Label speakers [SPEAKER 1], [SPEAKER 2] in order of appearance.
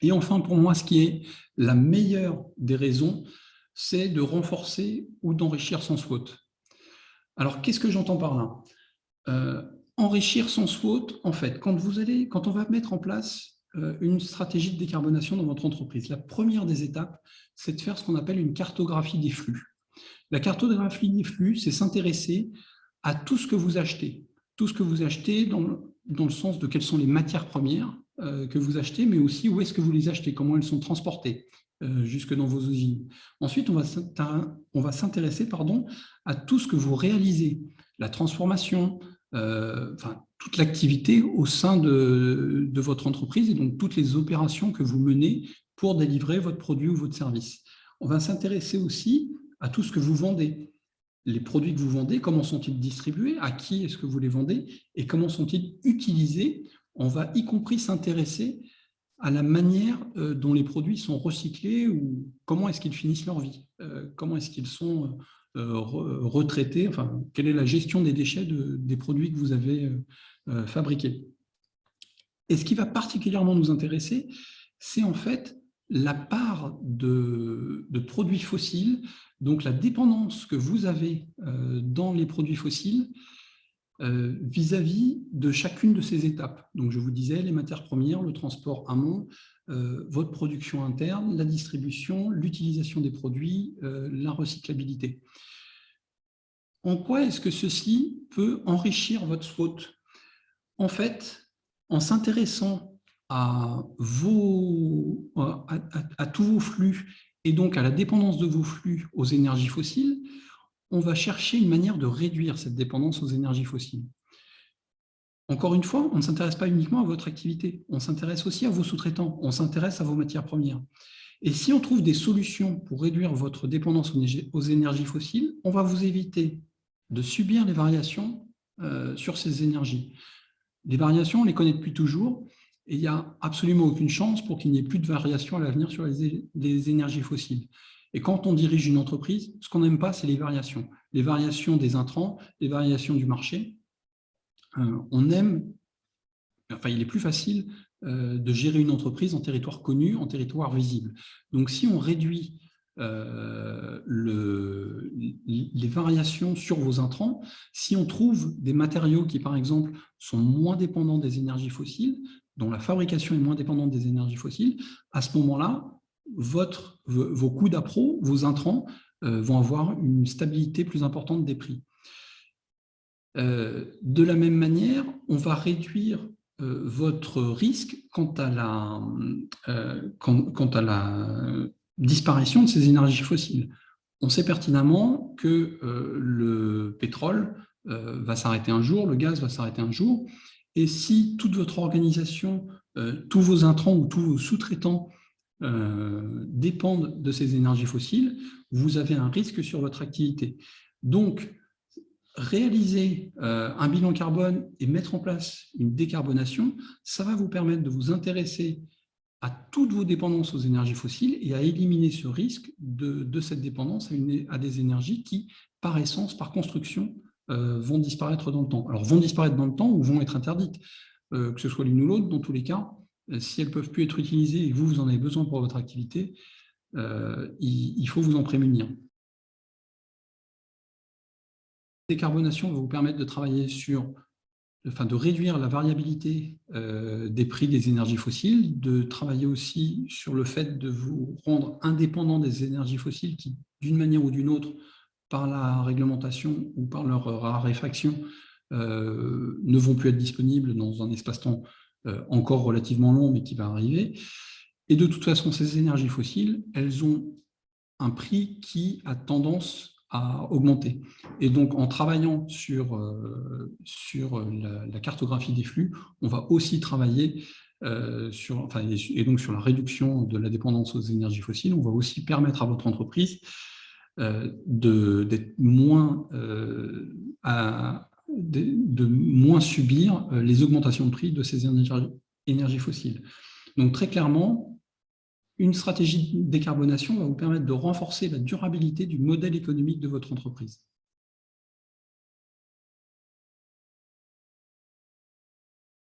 [SPEAKER 1] Et enfin, pour moi, ce qui est la meilleure des raisons, c'est de renforcer ou d'enrichir son SWOT. Alors, qu'est-ce que j'entends par là? Enrichir son SWOT, en fait, quand on va mettre en place une stratégie de décarbonation dans votre entreprise, la première des étapes, c'est de faire ce qu'on appelle une cartographie des flux. La cartographie des flux, c'est s'intéresser à tout ce que vous achetez. Tout ce que vous achetez dans le sens de quelles sont les matières premières que vous achetez, mais aussi où est-ce que vous les achetez, comment elles sont transportées jusque dans vos usines. Ensuite, on va s'intéresser à tout ce que vous réalisez, la transformation, enfin, toute l'activité au sein de votre entreprise et donc toutes les opérations que vous menez pour délivrer votre produit ou votre service. On va s'intéresser aussi à tout ce que vous vendez. Les produits que vous vendez, comment sont-ils distribués, à qui est-ce que vous les vendez et comment sont-ils utilisés. On va y compris s'intéresser à la manière dont les produits sont recyclés ou comment est-ce qu'ils finissent leur vie, comment est-ce qu'ils sont retraités, enfin, quelle est la gestion des déchets des produits que vous avez fabriqués. Et ce qui va particulièrement nous intéresser, c'est en fait la part de produits fossiles, donc la dépendance que vous avez dans les produits fossiles vis-à-vis de chacune de ces étapes. Donc je vous disais, les matières premières, le transport amont, votre production interne, la distribution, l'utilisation des produits, la recyclabilité. En quoi est-ce que ceci peut enrichir votre SWOT? En fait, en s'intéressant à tous vos flux et donc à la dépendance de vos flux aux énergies fossiles, on va chercher une manière de réduire cette dépendance aux énergies fossiles. Encore une fois, on ne s'intéresse pas uniquement à votre activité, on s'intéresse aussi à vos sous-traitants, on s'intéresse à vos matières premières. Et si on trouve des solutions pour réduire votre dépendance aux énergies fossiles, on va vous éviter de subir les variations sur ces énergies. Les variations, on les connaît depuis toujours, et il n'y a absolument aucune chance pour qu'il n'y ait plus de variations à l'avenir sur les énergies fossiles. Et quand on dirige une entreprise, ce qu'on n'aime pas, c'est les variations. Les variations des intrants, les variations du marché. On aime, enfin, il est plus facile de gérer une entreprise en territoire connu, en territoire visible. Donc, si on réduit les variations sur vos intrants, si on trouve des matériaux qui, par exemple, sont moins dépendants des énergies fossiles, dont la fabrication est moins dépendante des énergies fossiles, à ce moment-là, vos coûts d'appro, vos intrants, vont avoir une stabilité plus importante des prix. De la même manière, on va réduire votre risque quant à la disparition de ces énergies fossiles. On sait pertinemment que le pétrole va s'arrêter un jour, le gaz va s'arrêter un jour, et si toute votre organisation, tous vos intrants ou tous vos sous-traitants dépendent de ces énergies fossiles, vous avez un risque sur votre activité. Donc, réaliser un bilan carbone et mettre en place une décarbonation, ça va vous permettre de vous intéresser à toutes vos dépendances aux énergies fossiles et à éliminer ce risque de cette dépendance à des énergies qui, par essence, par construction, vont disparaître dans le temps. Alors, vont disparaître dans le temps ou vont être interdites, que ce soit l'une ou l'autre, dans tous les cas, si elles ne peuvent plus être utilisées et que vous en avez besoin pour votre activité, il faut vous en prémunir. La décarbonation va vous permettre de travailler de réduire la variabilité des prix des énergies fossiles, de travailler aussi sur le fait de vous rendre indépendant des énergies fossiles qui, d'une manière ou d'une autre, par la réglementation ou par leur raréfaction, ne vont plus être disponibles dans un espace-temps encore relativement long, mais qui va arriver. Et de toute façon, ces énergies fossiles, elles ont un prix qui a tendance à augmenter. Et donc, en travaillant sur la cartographie des flux, on va aussi travailler sur la réduction de la dépendance aux énergies fossiles. On va aussi permettre à votre entreprise de moins subir les augmentations de prix de ces énergies fossiles. Donc, très clairement, une stratégie de décarbonation va vous permettre de renforcer la durabilité du modèle économique de votre entreprise.